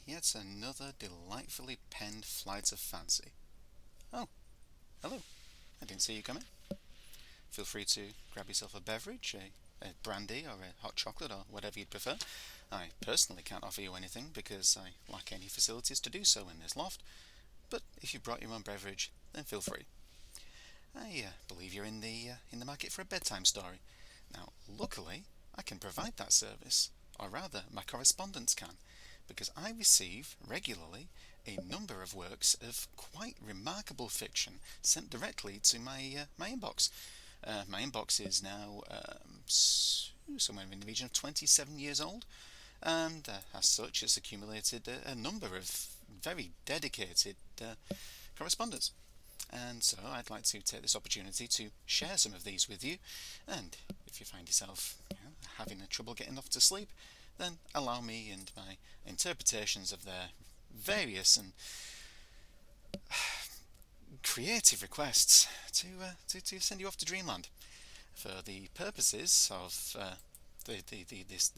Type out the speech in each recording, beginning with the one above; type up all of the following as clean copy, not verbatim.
yet another delightfully penned flight of fancy. Oh, hello. I didn't see you coming. Feel free to grab yourself a beverage, a brandy or a hot chocolate or whatever you'd prefer. I personally can't offer you anything because I lack any facilities to do so in this loft, but if you brought your own beverage, then feel free. I believe you're in the market for a bedtime story. Now, luckily, I can provide that service, or rather, my correspondents can, because I receive regularly a number of works of quite remarkable fiction sent directly to my inbox. My inbox is now somewhere in the region of 27 years old, and as such, it's accumulated a number of very dedicated correspondents. And so I'd like to take this opportunity to share some of these with you, and if you find yourself having trouble getting off to sleep, then allow me and my interpretations of their various and creative requests to send you off to dreamland. For the purposes of this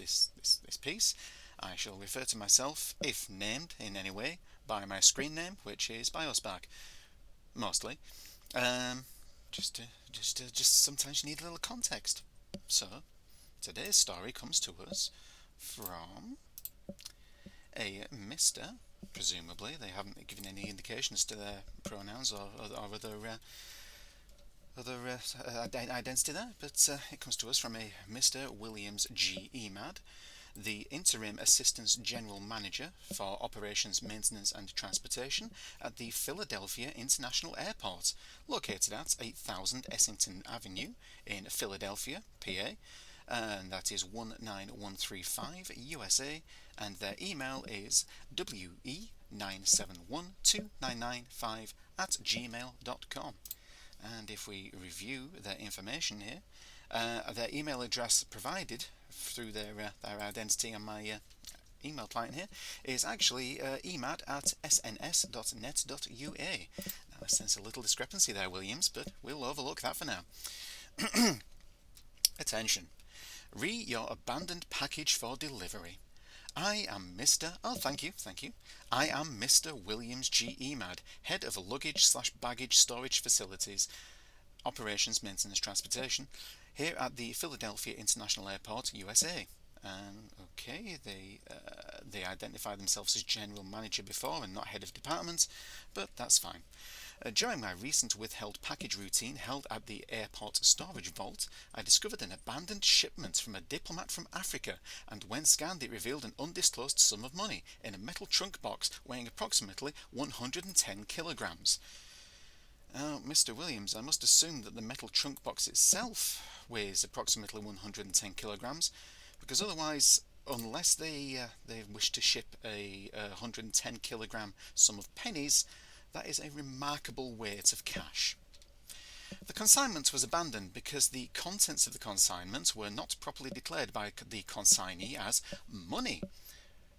piece, I shall refer to myself, if named in any way, by my screen name, which is Biospark. Mostly. Just sometimes you need a little context. So, today's story comes to us from a Mr. Presumably, they haven't given any indications to their pronouns or other identity there, but it comes to us from a Mr. Williams G. Emad, the Interim Assistant General Manager for Operations, Maintenance and Transportation at the Philadelphia International Airport, located at 8000 Essington Avenue in Philadelphia, PA, and that is 19135 USA, and their email is we9712995@gmail.com. And if we review their information here, their email address provided through their identity on my email client here is actually emad@sns.net.ua. Now, I sense a little discrepancy there, Williams, but we'll overlook that for now. Attention. Your abandoned package for delivery. I am Mr. Oh, thank you. I am Mr. Williams G. Emad, Head of Luggage/Baggage Storage Facilities, Operations, Maintenance, Transportation, here at the Philadelphia International Airport, USA. Okay, they identify themselves as General Manager before and not Head of Department, but that's fine. During my recent withheld package routine held at the airport storage vault, I discovered an abandoned shipment from a diplomat from Africa, and when scanned it revealed an undisclosed sum of money in a metal trunk box weighing approximately 110 kilograms. Now, Mr. Williams, I must assume that the metal trunk box itself weighs approximately 110 kilograms, because otherwise, unless they wish to ship a 110 kilogram sum of pennies, that is a remarkable weight of cash. The consignment was abandoned because the contents of the consignment were not properly declared by the consignee as money.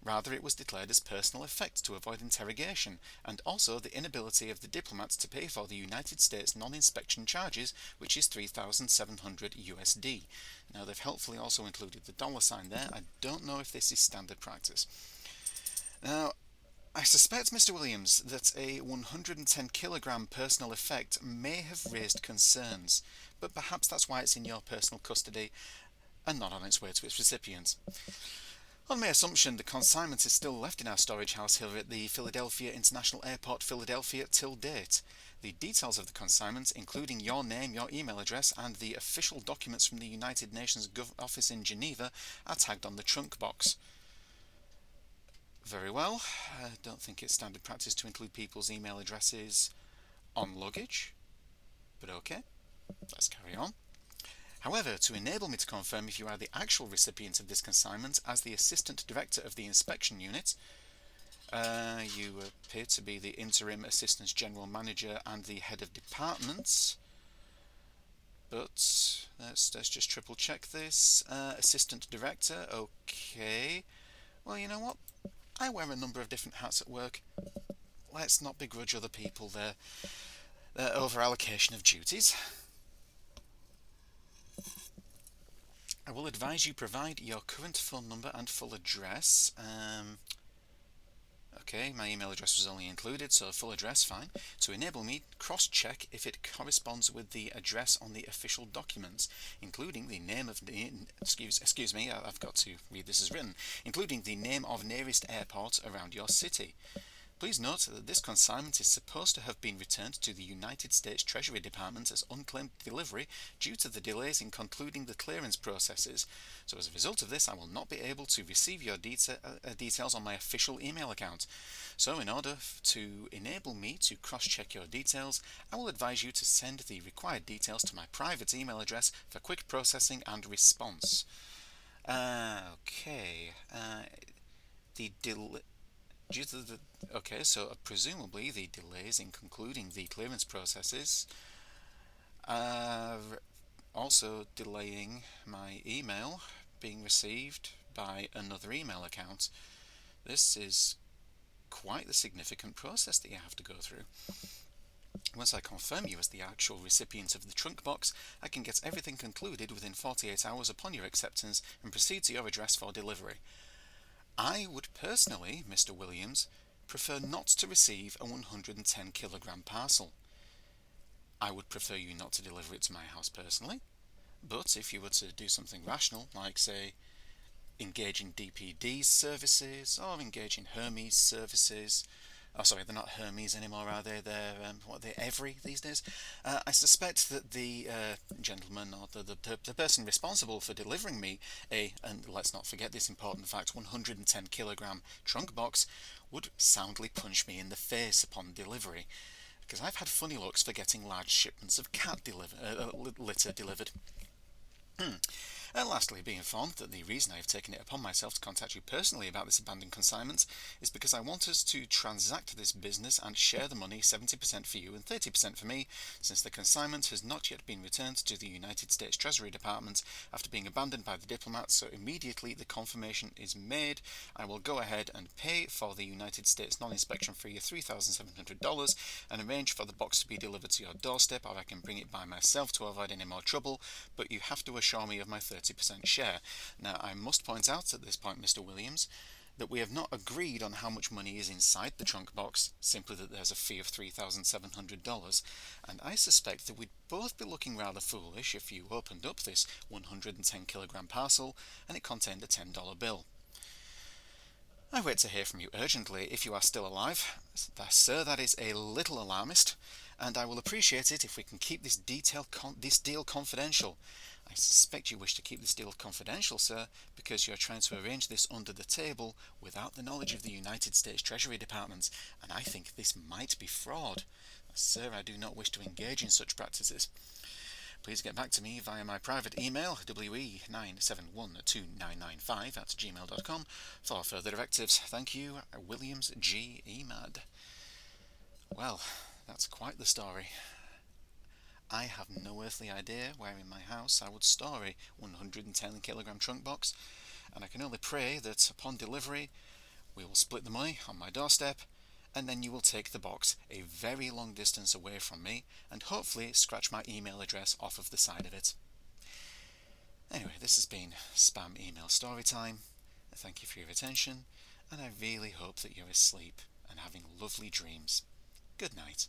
Rather, it was declared as personal effects to avoid interrogation, and also the inability of the diplomats to pay for the United States non-inspection charges, which is $3,700 USD. Now, they've helpfully also included the dollar sign there. I don't know if this is standard practice. Now, I suspect, Mr. Williams, that a 110 kilogram personal effect may have raised concerns, but perhaps that's why it's in your personal custody and not on its way to its recipient. On my assumption, the consignment is still left in our storage house here at the Philadelphia International Airport, Philadelphia, till date. The details of the consignment, including your name, your email address, and the official documents from the United Nations office in Geneva, are tagged on the trunk box. Very well. I don't think it's standard practice to include people's email addresses on luggage, but okay, let's carry on. However, to enable me to confirm if you are the actual recipient of this consignment as the Assistant Director of the Inspection Unit, you appear to be the Interim Assistant General Manager and the Head of Department, but let's just triple check this. Assistant Director, okay. Well, you know what? I wear a number of different hats at work. Let's not begrudge other people their over-allocation of duties. I will advise you provide your current phone number and full address. Okay, my email address was only included, so full address, fine. To enable me, cross-check if it corresponds with the address on the official documents, including the name of the... Excuse me, I've got to read this as written. Including the name of nearest airport around your city. Please note that this consignment is supposed to have been returned to the United States Treasury Department as unclaimed delivery due to the delays in concluding the clearance processes. So as a result of this, I will not be able to receive your details on my official email account. So in order to enable me to cross-check your details, I will advise you to send the required details to my private email address for quick processing and response. Okay. Due to the okay, so presumably the delays in concluding the clearance processes are also delaying my email being received by another email account. This is quite the significant process that you have to go through. Once I confirm you as the actual recipient of the trunk box, I can get everything concluded within 48 hours upon your acceptance and proceed to your address for delivery. I would personally, Mr. Williams, prefer not to receive a 110 kilogram parcel. I would prefer you not to deliver it to my house personally, but if you were to do something rational, like say, engage in DPD services, or engage in Hermes services, oh sorry, they're not Hermes anymore, are they? They're, what are they, Every these days? I suspect that the gentleman or the person responsible for delivering me and let's not forget this important fact, 110 kilogram trunk box would soundly punch me in the face upon delivery, because I've had funny looks for getting large shipments of cat litter delivered. And lastly, be informed that the reason I have taken it upon myself to contact you personally about this abandoned consignment is because I want us to transact this business and share the money, 70% for you and 30% for me, since the consignment has not yet been returned to the United States Treasury Department after being abandoned by the diplomats, so immediately the confirmation is made, I will go ahead and pay for the United States non-inspection fee of $3,700 and arrange for the box to be delivered to your doorstep, or I can bring it by myself to avoid any more trouble, but you have to assure me of my 30% share. Now, I must point out at this point, Mr. Williams, that we have not agreed on how much money is inside the trunk box, simply that there's a fee of $3,700, and I suspect that we'd both be looking rather foolish if you opened up this 110 kilogram parcel and it contained a $10 bill. I wait to hear from you urgently if you are still alive. Sir, that is a little alarmist, and I will appreciate it if we can keep this deal confidential. I suspect you wish to keep this deal confidential, sir, because you are trying to arrange this under the table without the knowledge of the United States Treasury Department, and I think this might be fraud. Sir, I do not wish to engage in such practices. Please get back to me via my private email, we9712995@gmail.com, for further directives. Thank you, Williams G. Emad. Well, that's quite the story. I have no earthly idea where in my house I would store a 110 kilogram trunk box, and I can only pray that upon delivery we will split the money on my doorstep, and then you will take the box a very long distance away from me and hopefully scratch my email address off of the side of it. Anyway, this has been Spam Email Storytime. Thank you for your attention, and I really hope that you're asleep and having lovely dreams. Good night.